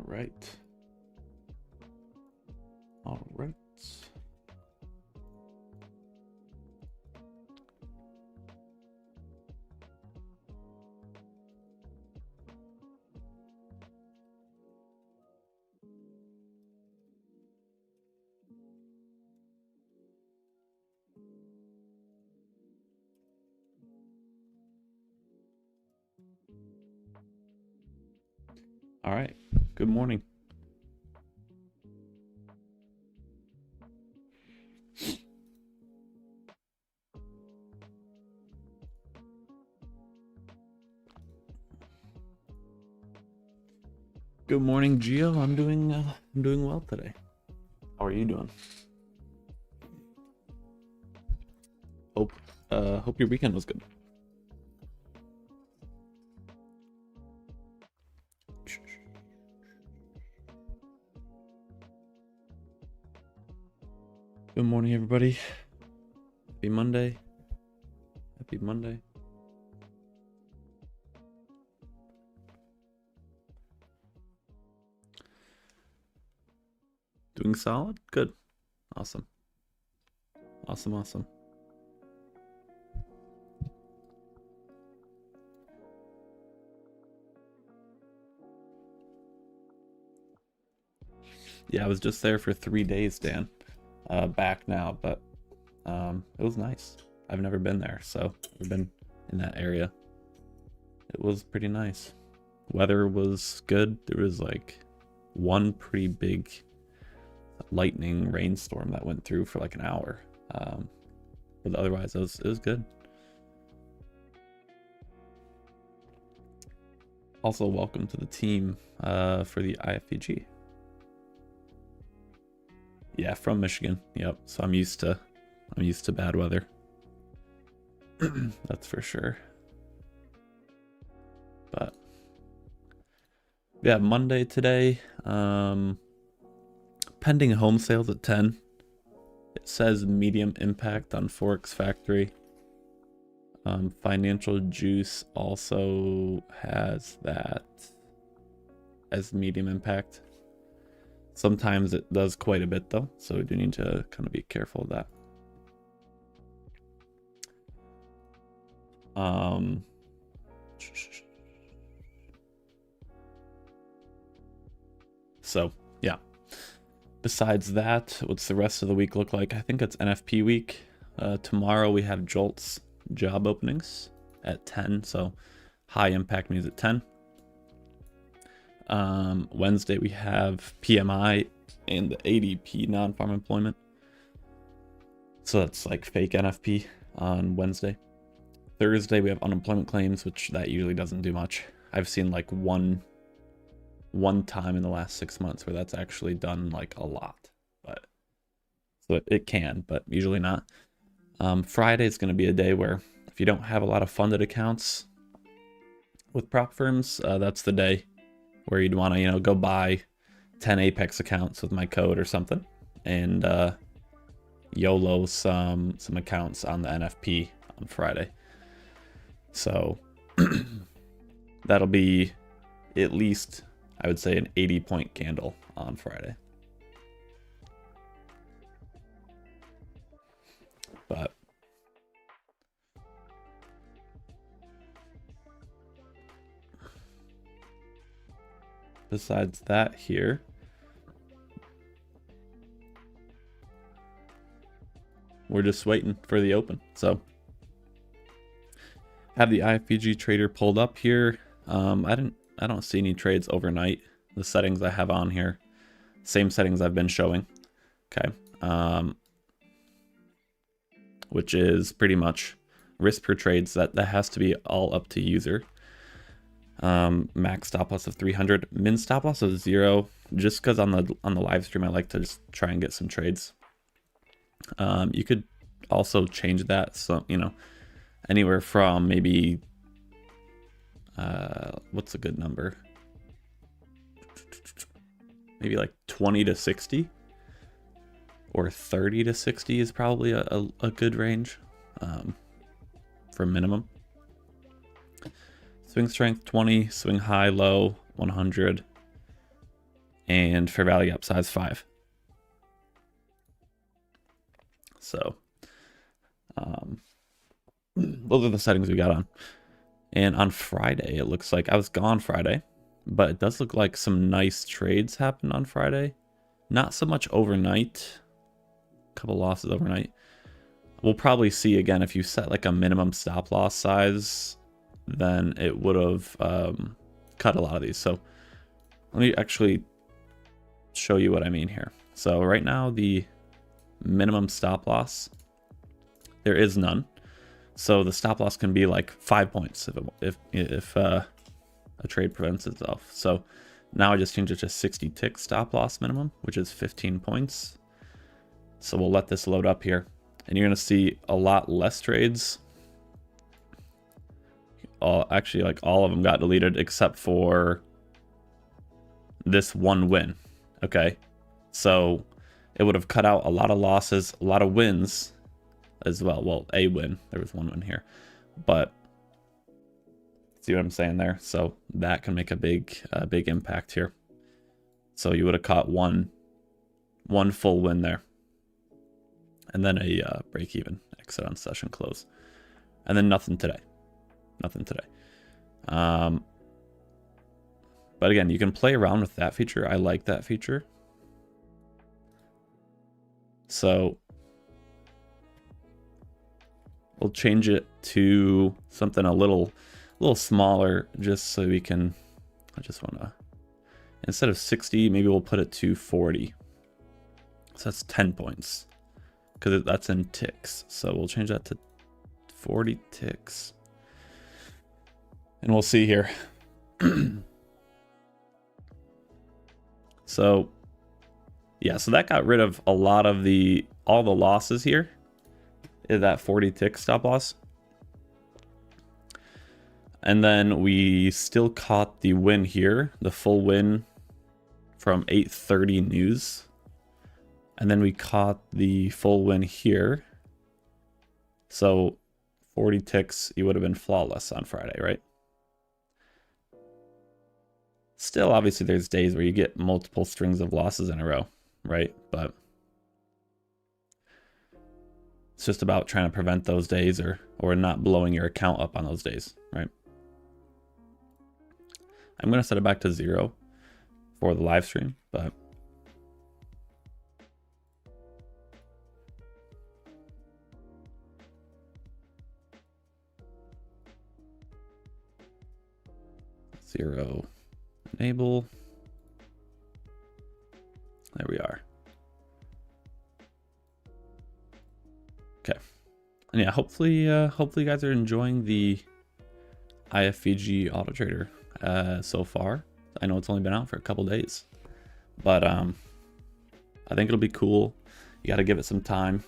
right. All right. All right. Good morning. Good morning, Gio. I'm doing well today. How are you doing? Hope your weekend was good. Good morning, everybody. Happy Monday. Happy Monday. Doing solid? Good. Awesome. Awesome. Yeah, I was just there for 3 days, Dan. Back now, but it was nice. I've never been there, so we've been in that area. It was pretty nice. Weather was good. There was like one pretty big lightning rainstorm that went through for like an hour. But otherwise, it was good. Also, welcome to the team for the iFVG. Yeah, from Michigan. Yep. So I'm used to bad weather. That's for sure. But yeah, Monday today. Pending home sales at 10. It says medium impact on Forex Factory. Financial Juice also has that as medium impact. Sometimes it does quite a bit though, so we do need to kind of be careful of that. So yeah. Besides that, what's the rest of the week look like? I think it's NFP week. Tomorrow we have Jolt's job openings at 10, so high impact news at 10. Wednesday we have PMI and the ADP non-farm employment. So that's like fake NFP on Wednesday. Thursday we have unemployment claims, which that usually doesn't do much. I've seen like one time in the last 6 months where that's actually done like a lot, but so it can, but usually not. Friday is going to be a day where if you don't have a lot of funded accounts with prop firms, that's the day where you'd want to, go buy 10 Apex accounts with my code or something, and YOLO some accounts on the NFP on Friday. So that'll be at least, I would say, an 80-point candle on Friday. But besides that here, we're just waiting for the open. So have the iFVG trader pulled up here. I don't see any trades overnight. The settings I have on here, same settings I've been showing. Okay. Which is pretty much risk per trades. That has to be all up to user. Max stop loss of 300, min stop loss of 0. Just because on the live stream I like to just try and get some trades. You could also change that, so anywhere from maybe what's a good number? Maybe like 20 to 60, or 30 to 60 is probably a good range for minimum. Swing strength 20, swing high low 100, and fair value upsize 5. So those are the settings we got on. And on Friday, it looks like I was gone Friday, but it does look like some nice trades happened on Friday. Not so much overnight. A couple losses overnight. We'll probably see again if you set like a minimum stop loss size, then it would have cut a lot of these. So let me actually show you what I mean here. So right now the minimum stop loss, there is none. So the stop loss can be like 5 points if a trade prevents itself. So now I just changed it to 60 tick stop loss minimum, which is 15 points. So we'll let this load up here, and you're gonna see a lot less trades. Actually, like all of them got deleted except for this one win. Okay, so it would have cut out a lot of losses, a lot of wins as well. Well, a win. There was one win here, but see what I'm saying there? So that can make a big impact here. So you would have caught one full win there, and then a break even exit on session close, and then nothing today. Nothing today. But again, you can play around with that feature. I like that feature. So we'll change it to something a little smaller, just so we can. I just want to, instead of 60, maybe we'll put it to 40. So that's 10 points because that's in ticks. So we'll change that to 40 ticks, and we'll see here. So yeah, so that got rid of a lot of all the losses here. Is that 40 tick stop loss? And then we still caught the win here, the full win from 8:30 news. And then we caught the full win here. So 40 ticks, you would have been flawless on Friday, right? Still, obviously, there's days where you get multiple strings of losses in a row, right? But it's just about trying to prevent those days or not blowing your account up on those days, right? I'm going to set it back to 0 for the live stream, but zero enable. There we are. Okay. And yeah, hopefully you guys are enjoying the iFVG Autotrader so far. I know it's only been out for a couple days, but I think it'll be cool. You got to give it some time.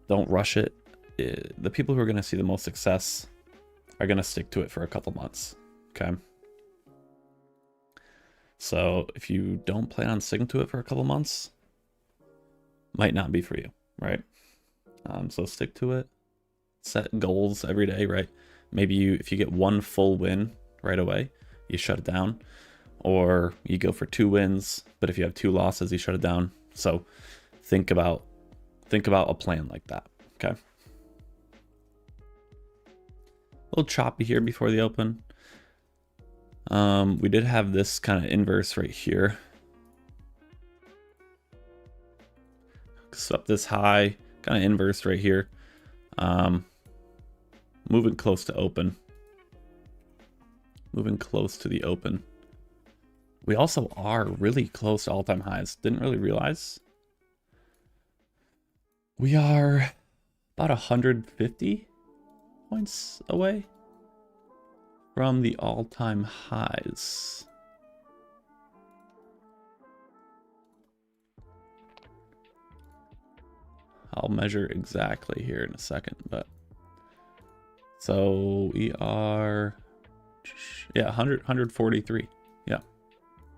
Don't rush it. The people who are going to see the most success are going to stick to it for a couple months. Okay. So if you don't plan on sticking to it for a couple months, might not be for you, right? So stick to it. Set goals every day, right? Maybe if you get one full win right away, you shut it down, or you go for 2 wins. But if you have 2 losses, you shut it down. So think about a plan like that. Okay. A little choppy here before the open. We did have this kind of inverse right here. Up this high, kind of inverse right here. Moving close to open. Moving close to the open. We also are really close to all-time highs. Didn't really realize. We are about 150 points away from the all-time highs. I'll measure exactly here in a second, but so we are, yeah, 143. Yeah.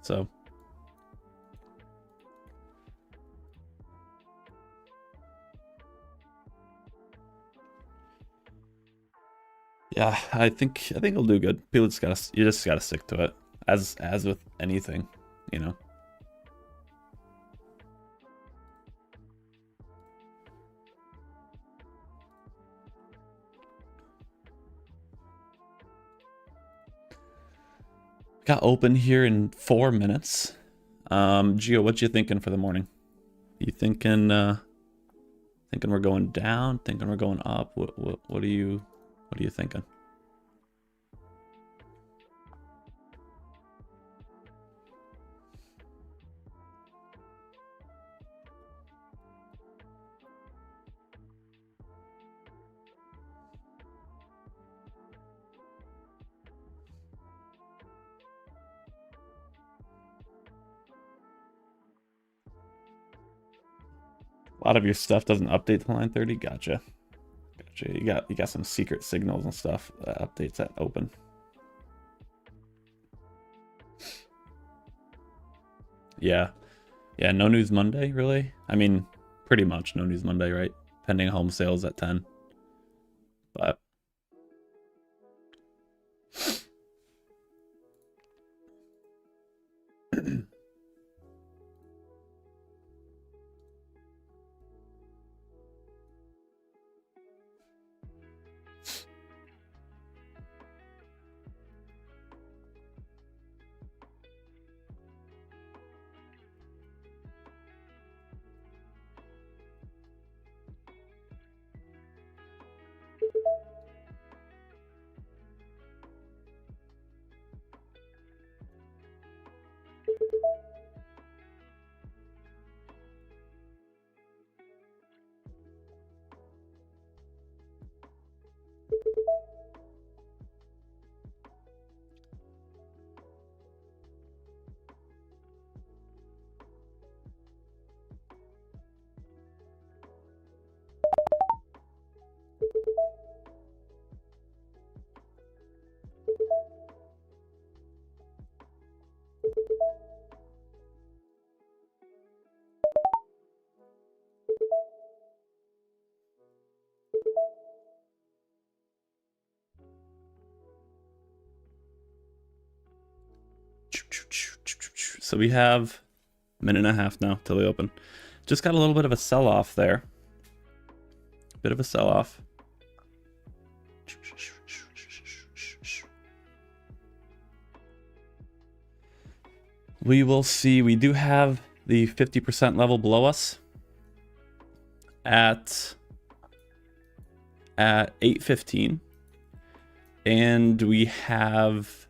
So yeah, I think it'll do good. You just gotta stick to it, as with anything. you know. Got open here in 4 minutes. Gio, what you thinking for the morning? You thinking thinking we're going down? Thinking we're going up? What are you thinking? A lot of your stuff doesn't update till 9:30. Gotcha. You got some secret signals and stuff that updates at open. Yeah. No news Monday, really. I mean, pretty much no news Monday, right? Pending home sales at 10. But so we have a minute and a half now till we open. Just got a little bit of a sell-off there. Bit of a sell-off. We will see. We do have the 50% level below us at 8:15, and we have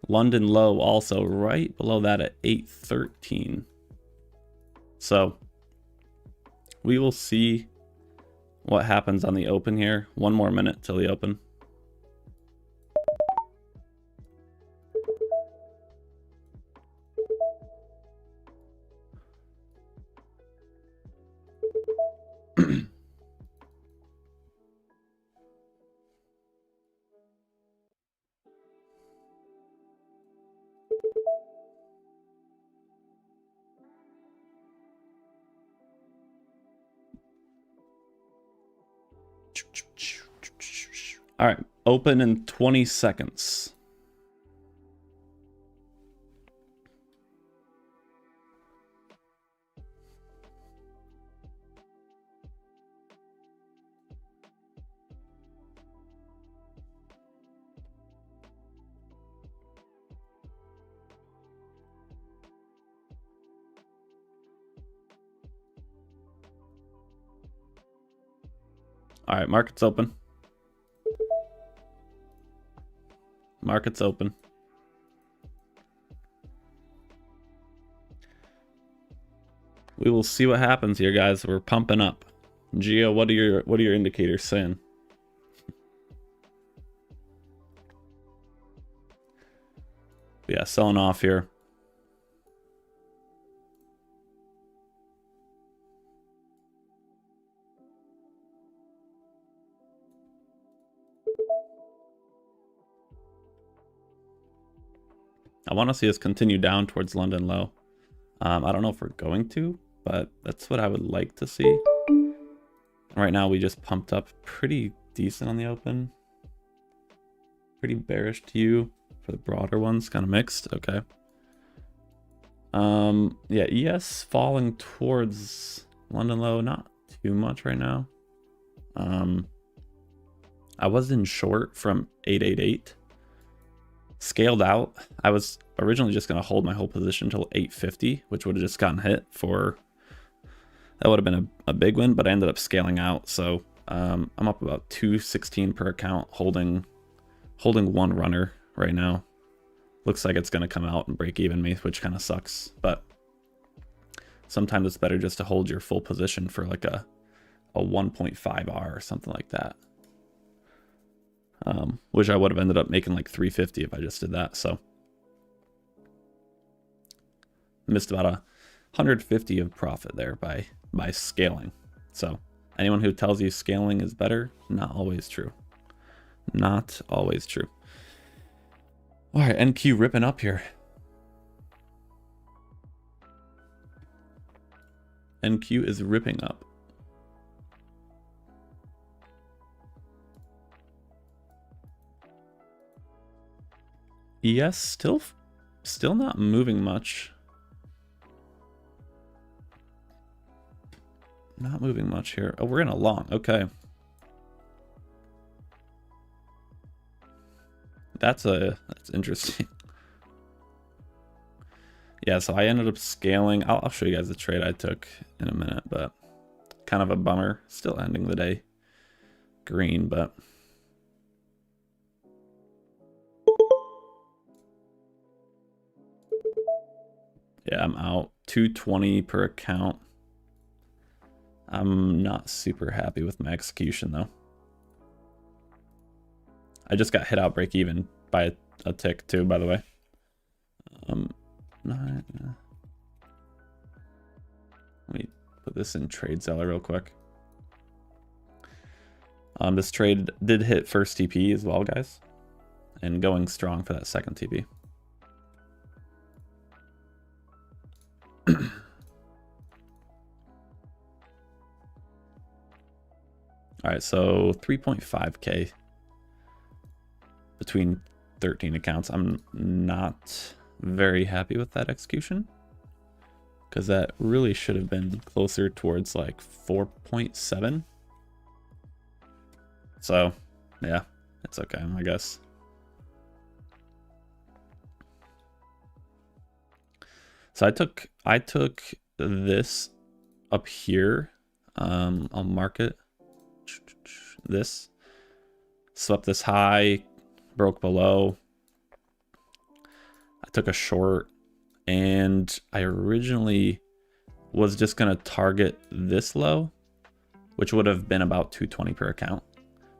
London low also right below that at 8:13. So we will see what happens on the open here. One more minute till the open. All right, open in 20 seconds. All right, market's open. Market's open. We will see what happens here, guys. We're pumping up. Gio, what are your indicators saying? Yeah, selling off here. I want to see us continue down towards London low. I don't know if we're going to, but that's what I would like to see. Right now, we just pumped up pretty decent on the open. Pretty bearish to you for the broader ones, kind of mixed. Okay. Yeah, ES falling towards London low, not too much right now. I was in short from 888. Scaled out. I was originally just going to hold my whole position until 850, which would have just gotten hit for... That would have been a big win, but I ended up scaling out. So I'm up about 216 per account, holding one runner right now. Looks like it's going to come out and break even me, which kind of sucks. But sometimes it's better just to hold your full position for like a 1.5R or something like that. Which I would have ended up making like 350 if I just did that. So missed about 150 of profit there by scaling. So anyone who tells you scaling is better, not always true. Not always true. All right, NQ ripping up here. NQ is ripping up. ES still not moving much. Not moving much here. Oh, we're in a long. Okay. That's interesting. Yeah, so I ended up scaling. I'll show you guys the trade I took in a minute, but kind of a bummer. Still ending the day green, but yeah, I'm out 220 per account. I'm not super happy with my execution though. I just got hit out break even by a tick too, by the way. Let me put this in Trade Zeller real quick. This trade did hit first TP as well, guys, and going strong for that second TP. All right, so 3.5K between 13 accounts. I'm not very happy with that execution because that really should have been closer towards like 4.7. So yeah, it's okay, I guess. So I took this up here. I'll mark it. This swept this high, broke below. I took a short, and I originally was just gonna target this low, which would have been about 220 per account,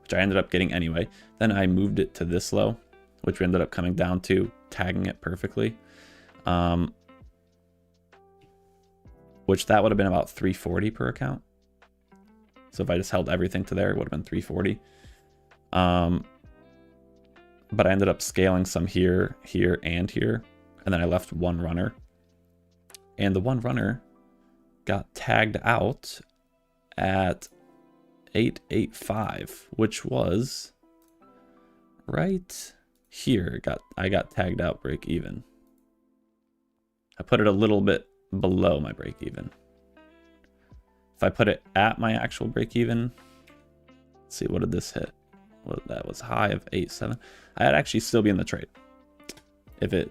which I ended up getting anyway. Then I moved it to this low, which we ended up coming down to, tagging it perfectly. Which that would have been about 340 per account. So if I just held everything to there, it would have been 340. But I ended up scaling some here, here, and here. And then I left one runner. And the one runner got tagged out at 885, which was right here. I got tagged out break even. I put it a little bit below my break even. If I put it at my actual break even, let's see, what did this hit? Well, that was high of 8.7. I'd actually still be in the trade if it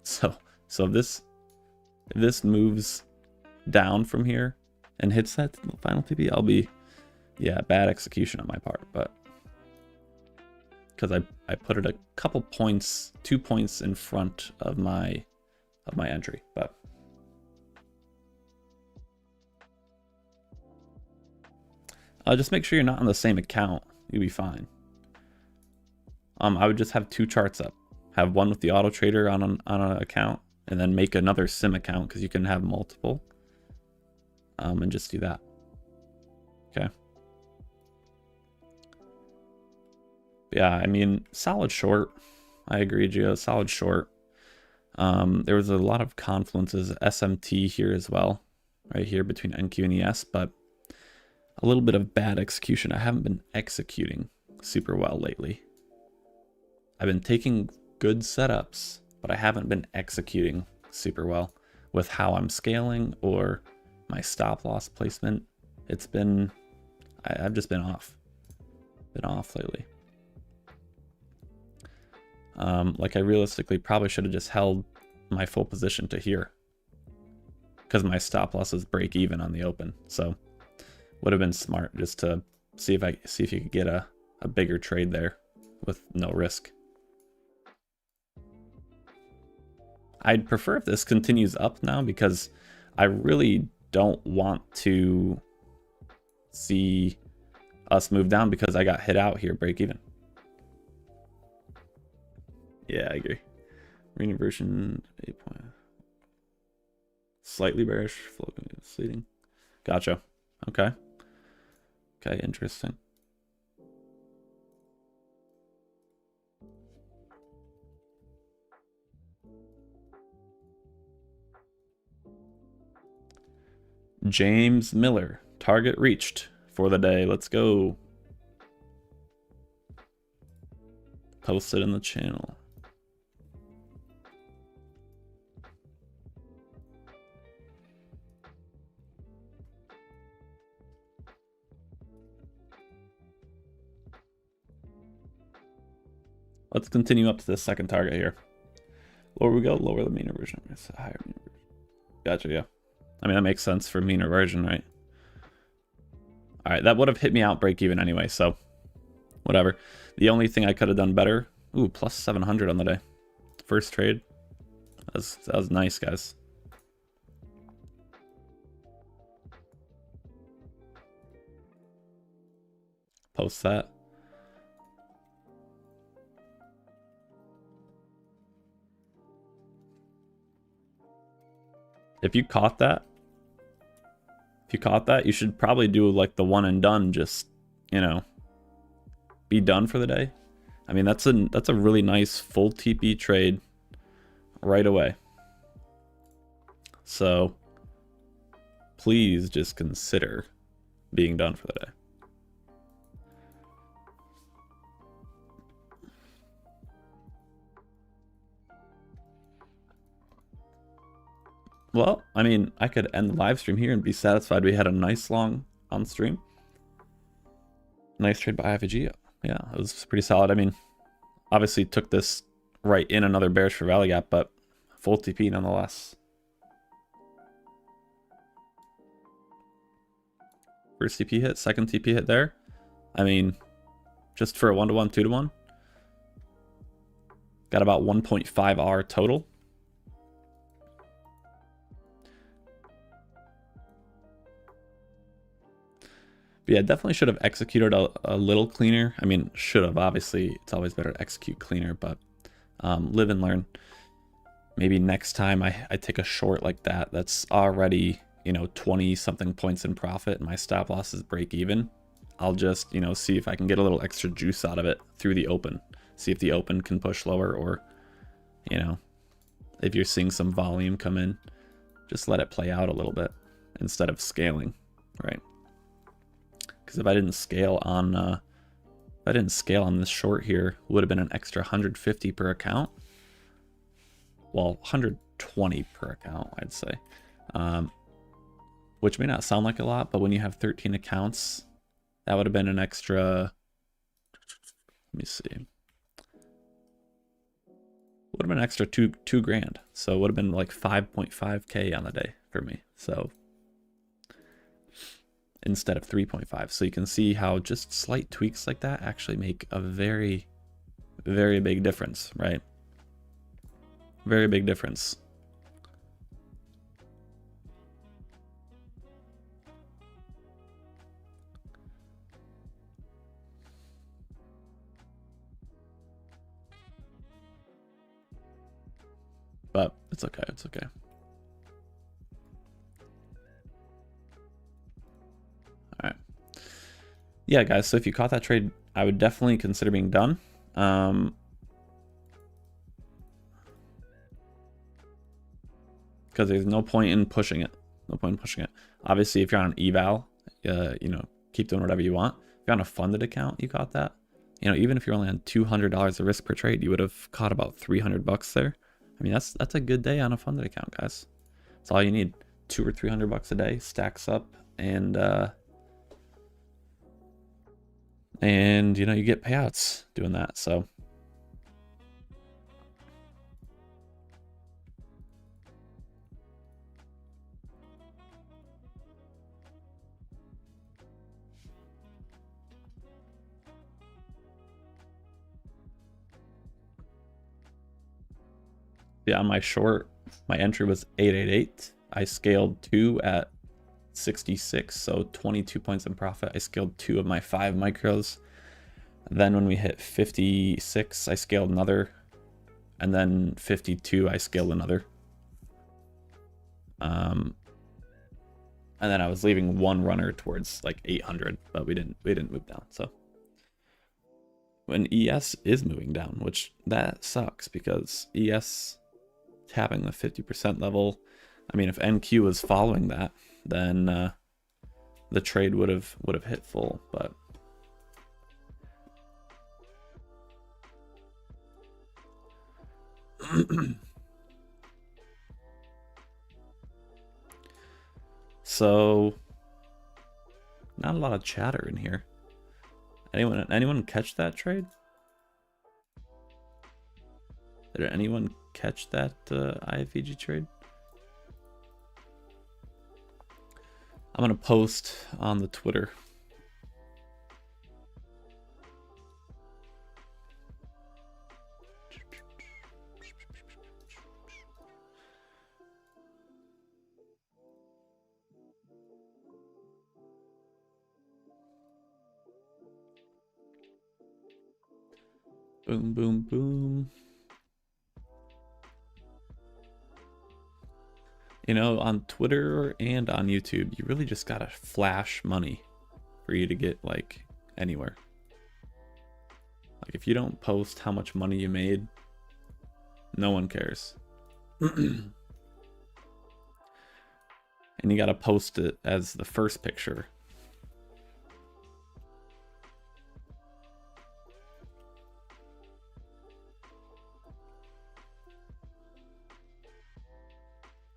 so if this moves down from here and hits that final TP, I'll be, yeah, bad execution on my part, but because I put it a couple points, 2 points in front of my entry, but just make sure you're not on the same account. You'll be fine. I would just have two charts up. Have one with the Autotrader on an account, and then make another sim account because you can have multiple. And just do that. Okay. Yeah, I mean, solid short. I agree, Gio. Solid short. There was a lot of confluences, SMT here as well, right here between NQ and ES, but a little bit of bad execution. I haven't been executing super well lately. I've been taking good setups, but I haven't been executing super well with how I'm scaling or my stop loss placement. It's been, I've just been off lately. Like I realistically probably should have just held my full position to here because my stop loss is break even on the open. So would have been smart just to see if you could get a bigger trade there with no risk. I'd prefer if this continues up now because I really don't want to see us move down because I got hit out here, break even. Yeah, I agree. Marine version 8 point. Slightly bearish, flow misleading. Gotcha. Okay. Okay, interesting. James Miller, target reached for the day. Let's go. Post it in the channel. Let's continue up to the second target here. Lower we go, lower the mean reversion. It's a higher mean reversion. Gotcha, yeah. I mean, that makes sense for mean reversion, right? All right, that would have hit me out break even anyway, so whatever. The only thing I could have done better, ooh, plus 700 on the day. First trade. That was nice, guys. Post that. If you caught that, you should probably do like the one and done, just, you know, be done for the day. I mean, that's a really nice full TP trade right away. So please just consider being done for the day. Well, I mean, I could end the live stream here and be satisfied we had a nice long on stream. Nice trade by iFVG. Yeah, it was pretty solid. I mean, obviously took this right in another bearish for Valley Gap, but full TP nonetheless. First TP hit, second TP hit there. I mean, just for a 1-to-1, 2-to-1. Got about 1.5 R total. But yeah, definitely should have executed a little cleaner. I mean, should have, obviously. It's always better to execute cleaner, but live and learn. Maybe next time I take a short like that, that's already, you know, 20-something points in profit and my stop loss is break even. I'll just, you know, see if I can get a little extra juice out of it through the open. See if the open can push lower, or, you know, if you're seeing some volume come in, just let it play out a little bit instead of scaling, right? Because if I didn't scale on this short here, it would have been an extra 150 per account. Well, 120 per account, I'd say. Which may not sound like a lot, but when you have 13 accounts, that would have been an extra, let me see. Would have been an extra two grand. So it would have been like 5.5K on the day for me. So instead of 3.5. So you can see how just slight tweaks like that actually make a very, very big difference, right? Very big difference. But it's okay, it's okay. All right. Yeah, guys, so if you caught that trade, I would definitely consider being done. Because there's no point in pushing it. No point in pushing it. Obviously, if you're on an eval, you know, keep doing whatever you want. If you're on a funded account, you caught that. You know, even if you're only on $200 of risk per trade, you would have caught about 300 bucks there. I mean, that's a good day on a funded account, guys. That's all you need. $200 or $300 a day stacks up, and you know, you get payouts doing that. So yeah, on my short, my entry was 888. I scaled 2 at 66, so 22 points in profit. I scaled 2 of my 5 micros. Then when we hit 56, I scaled another, and then 52, I scaled another. And then I was leaving one runner towards like 800, but we didn't move down. So when ES is moving down, which that sucks because ES tapping the 50% level. I mean, if NQ was following that, then the trade would have hit full, but so not a lot of chatter in here. Anyone catch that trade? Did anyone catch that iFVG trade? I'm gonna post on the Twitter. Boom, boom, boom. You know, on Twitter and on YouTube, you really just gotta flash money for you to get like anywhere. Like if you don't post how much money you made, no one cares. And you gotta post it as the first picture.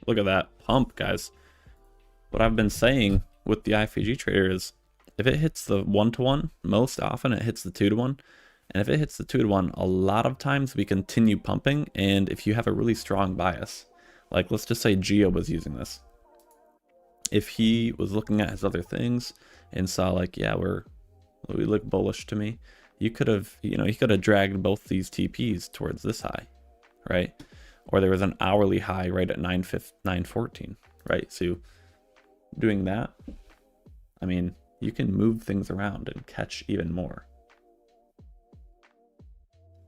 Look at that pump, guys. What I've been saying with the iFVG trader is if it hits the 1-to-1, most often it hits the 2-to-1. And if it hits the 2-to-1, a lot of times we continue pumping. And if you have a really strong bias, like let's just say Gio was using this. If he was looking at his other things and saw like, yeah, we look bullish to me, you could have, you know, he could have dragged both these TPs towards this high, right? Or there was an hourly high right at 914, right? So doing that, I mean, you can move things around and catch even more.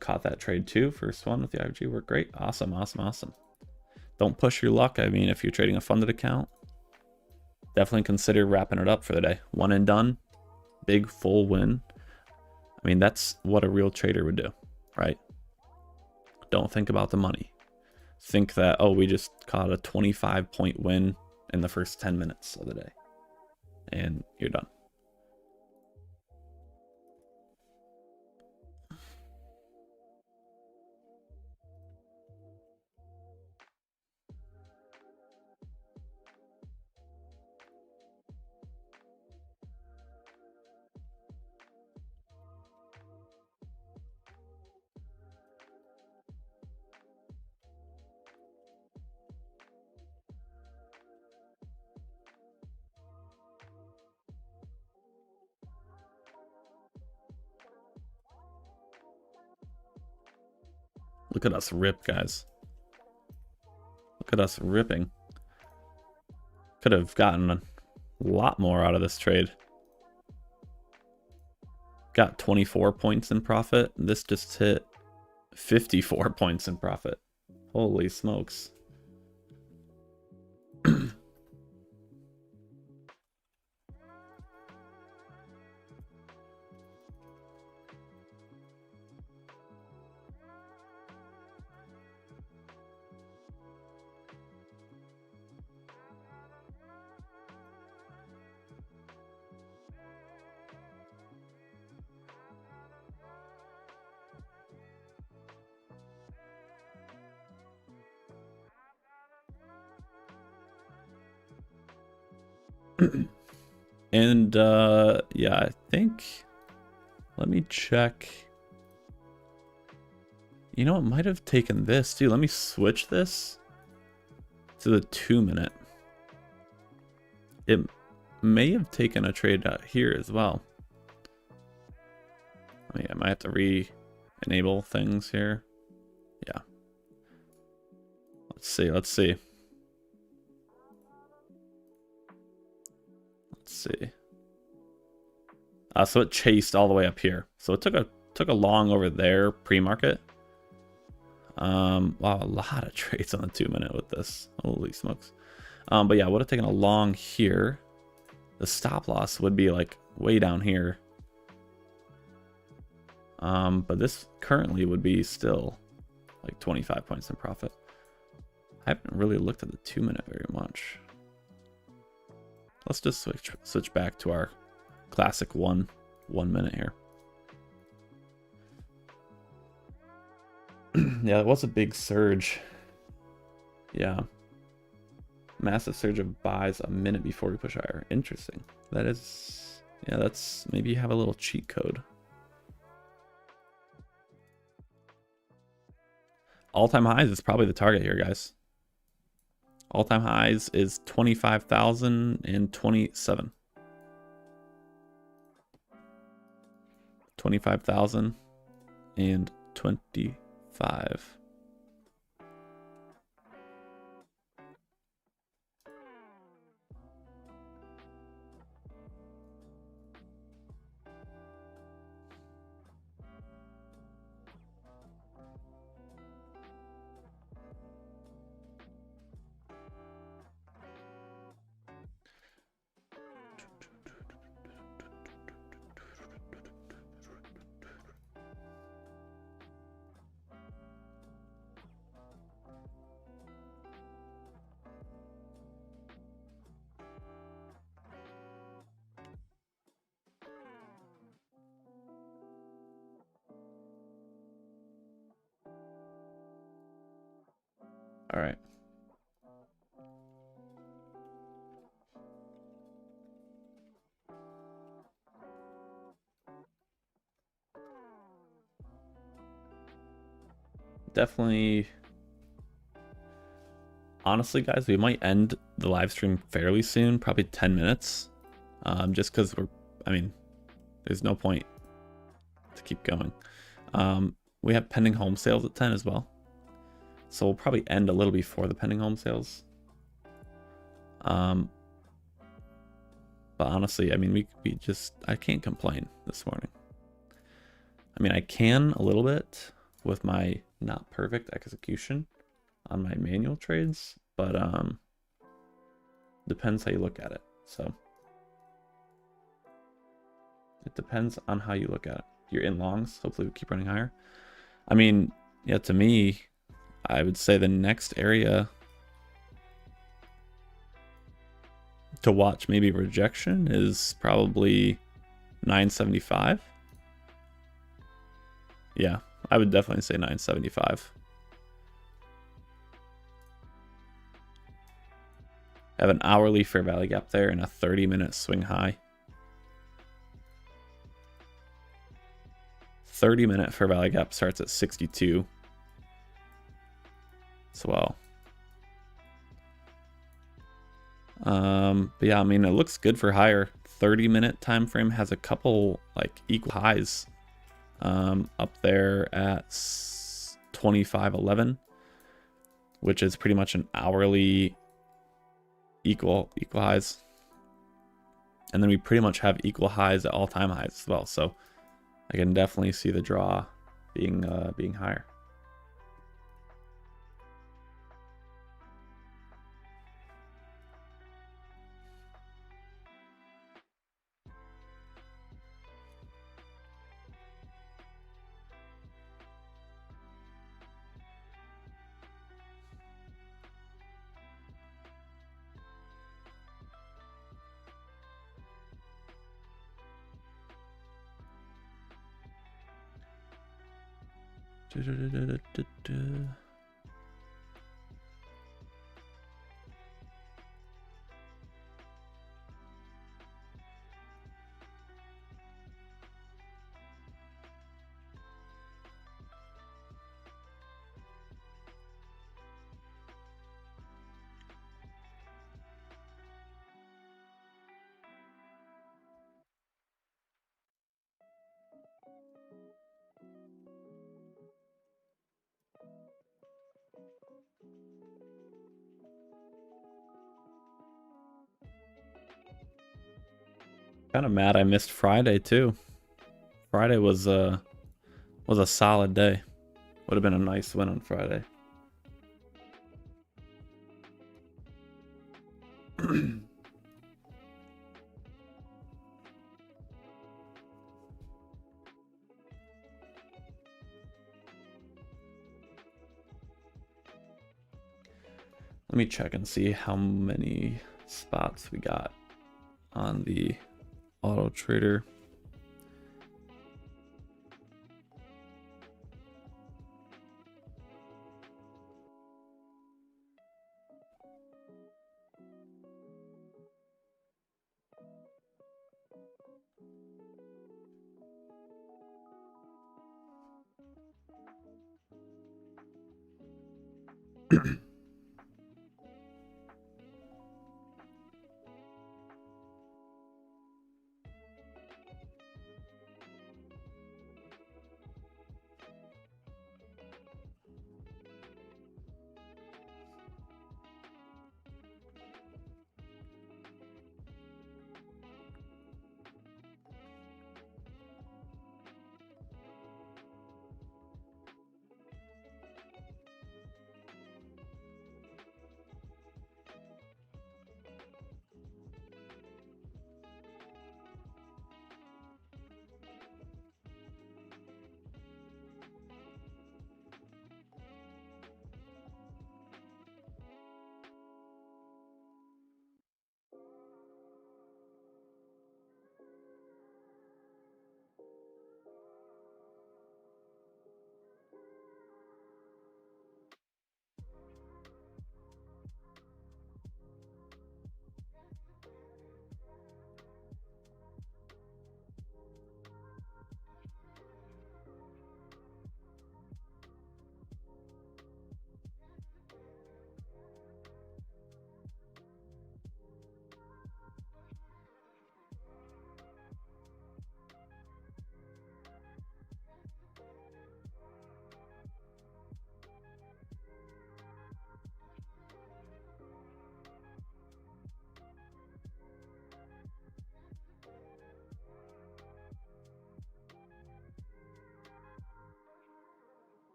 Caught that trade too. First one with the iFVG worked great. Awesome, awesome, awesome. Don't push your luck. I mean, if you're trading a funded account, definitely consider wrapping it up for the day. One and done, big full win. I mean, that's what a real trader would do, right? Don't think about the money. Think that, oh, we just caught a 25-point win in the first 10 minutes of the day. And you're done. Look at us rip, guys. Look at us ripping. Could have gotten a lot more out of this trade. Got 24 points in profit. This just hit 54 points in profit. Holy smokes. And yeah, I think, let me check. You know, it might have taken this too. Let me switch this to the 2-minute. It may have taken a trade out here as well. I might have to re-enable things here. Yeah. Let's see. Let's see. So it chased all the way up here. So it took a long over there pre-market. Wow, a lot of trades on the 2-minute with this. Holy smokes. But yeah, would have taken a long here. The stop loss would be like way down here. But this currently would be still like 25 points in profit. I haven't really looked at the 2-minute very much. Let's just switch back to our classic one minute here. Yeah, it was a big surge. Yeah. Massive surge of buys a minute before we push higher. Interesting. That is, yeah, that's, maybe you have a little cheat code. All-time highs is probably the target here, guys. All-time highs is 25,027. 25,025. All right. Definitely. Honestly, guys, we might end the live stream fairly soon, probably 10 minutes. Just because there's no point to keep going. We have pending home sales at 10 as well. So we'll probably end a little before the pending home sales. But honestly, I can't complain this morning. I can a little bit with my not perfect execution on my manual trades, but depends how you look at it. So it depends on how you look at it. You're in longs, hopefully we keep running higher. Yeah, to me, I would say the next area to watch maybe rejection is probably 975. Yeah, I would definitely say 975. I have an hourly fair value gap there and a 30-minute swing high. 30-minute fair value gap starts at 62. So well. But yeah, it looks good for higher. 30-minute time frame has a couple like equal highs up there at 25.11, which is pretty much an hourly equal highs. And then we pretty much have equal highs at all-time highs as well. So I can definitely see the draw being higher. Kind of mad I missed Friday too. Friday was a solid day. Would have been a nice win on Friday. Let me check and see how many spots we got on the Autotrader.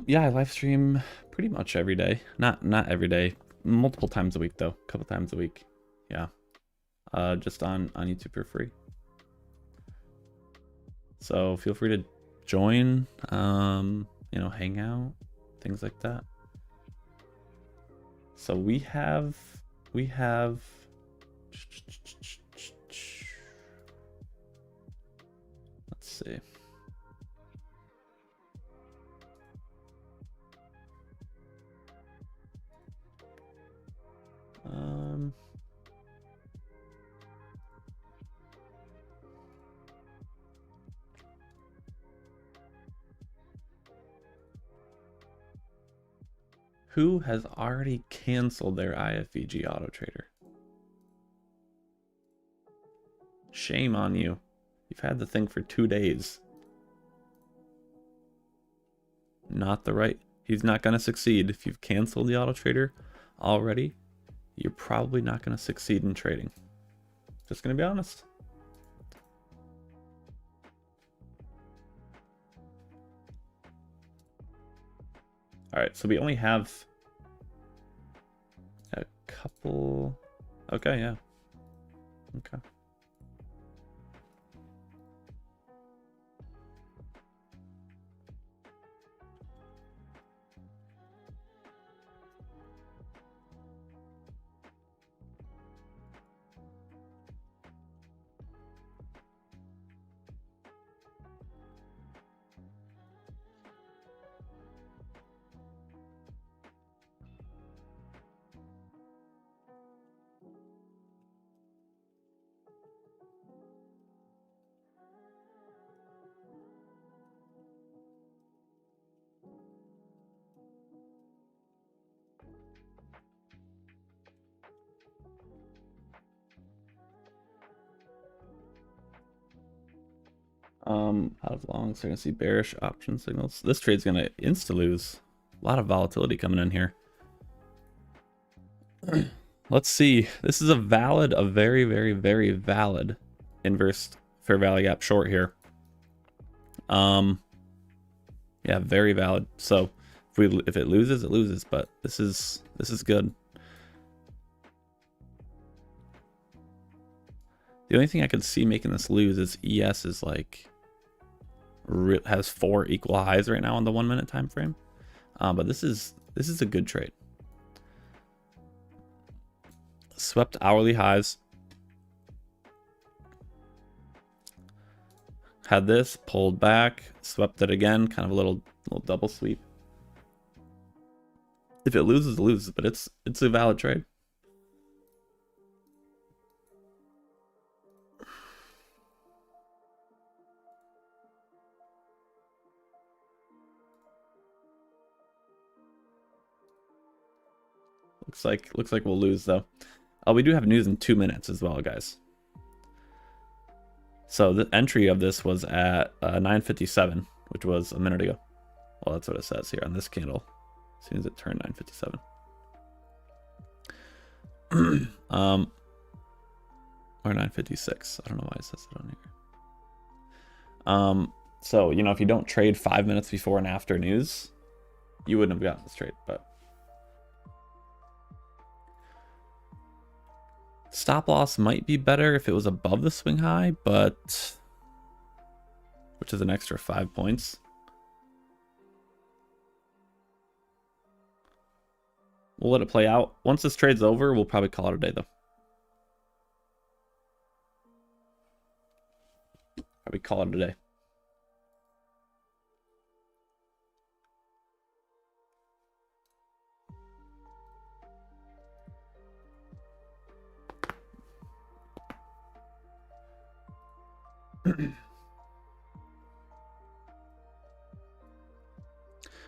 Yeah, I live stream pretty much every day. Not every day. Multiple times a week though. A couple times a week. Yeah. Just on YouTube for free. So feel free to join, you know, hang out, things like that. So we have let's see. Who has already canceled their iFVG Autotrader? Shame on you. You've had the thing for 2 days. Not the right. He's not going to succeed. If you've canceled the Autotrader already, you're probably not going to succeed in trading. Just going to be honest. All right, so we only have a couple. Okay, yeah. Okay. Out of long, so you're gonna see bearish option signals. This trade's gonna insta lose. A lot of volatility coming in here. Let's see. This is a very, very, very valid inverse fair value gap short here. Yeah, very valid. So if it loses, it loses. But this is good. The only thing I could see making this lose is ES is like has 4 equal highs right now on the 1 minute time frame. But this is a good trade. Swept hourly highs. Had this, pulled back, swept it again, kind of a little double sweep. If it loses, it loses, but it's a valid trade. Looks like we'll lose though. We do have news in 2 minutes as well, guys. So the entry of this was at 9:57, which was a minute ago. Well, that's what it says here on this candle. As soon as it turned 9:57. Or 9:56. I don't know why it says it on here. So, you know, if you don't trade 5 minutes before and after news, you wouldn't have gotten this trade, but stop loss might be better if it was above the swing high, but which is an extra 5 points. We'll let it play out. Once this trade's over, we'll probably call it a day though. Probably call it a day.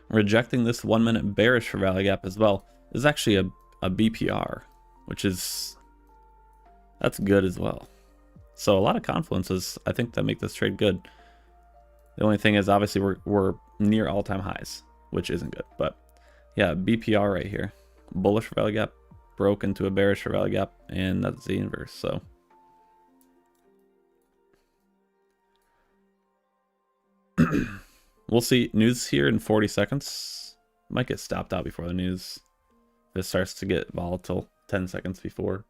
Rejecting this 1 minute bearish for value gap as well. This is actually a BPR, which is, that's good as well. So a lot of confluences, I think, that make this trade good. The only thing is, obviously, we're near all-time highs, which isn't good. But yeah, BPR right here. Bullish for value gap, broke into a bearish for value gap, and that's the inverse. So we'll see. News here in 40 seconds. Might get stopped out before the news. If it starts to get volatile 10 seconds before.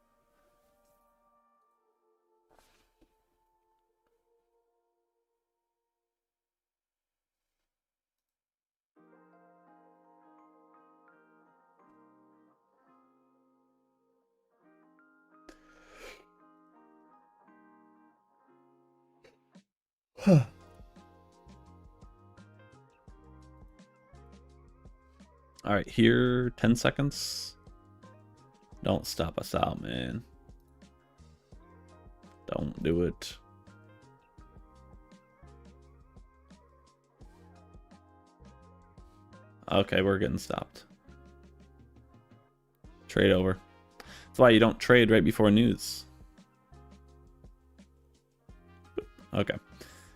All right, here, 10 seconds. Don't stop us out, man. Don't do it. Okay, we're getting stopped. Trade over. That's why you don't trade right before news. Okay.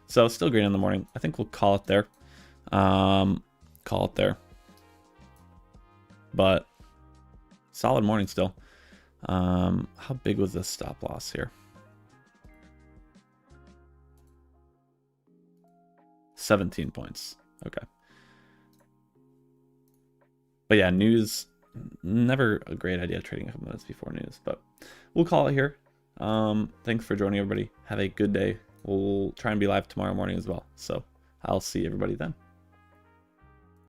So still green in the morning. I think we'll call it there. Call it there. But solid morning still. How big was this stop loss here? 17 points. Okay. But yeah, news, never a great idea trading a couple minutes before news, but we'll call it here. Thanks for joining, everybody. Have a good day. We'll try and be live tomorrow morning as well. So I'll see everybody then.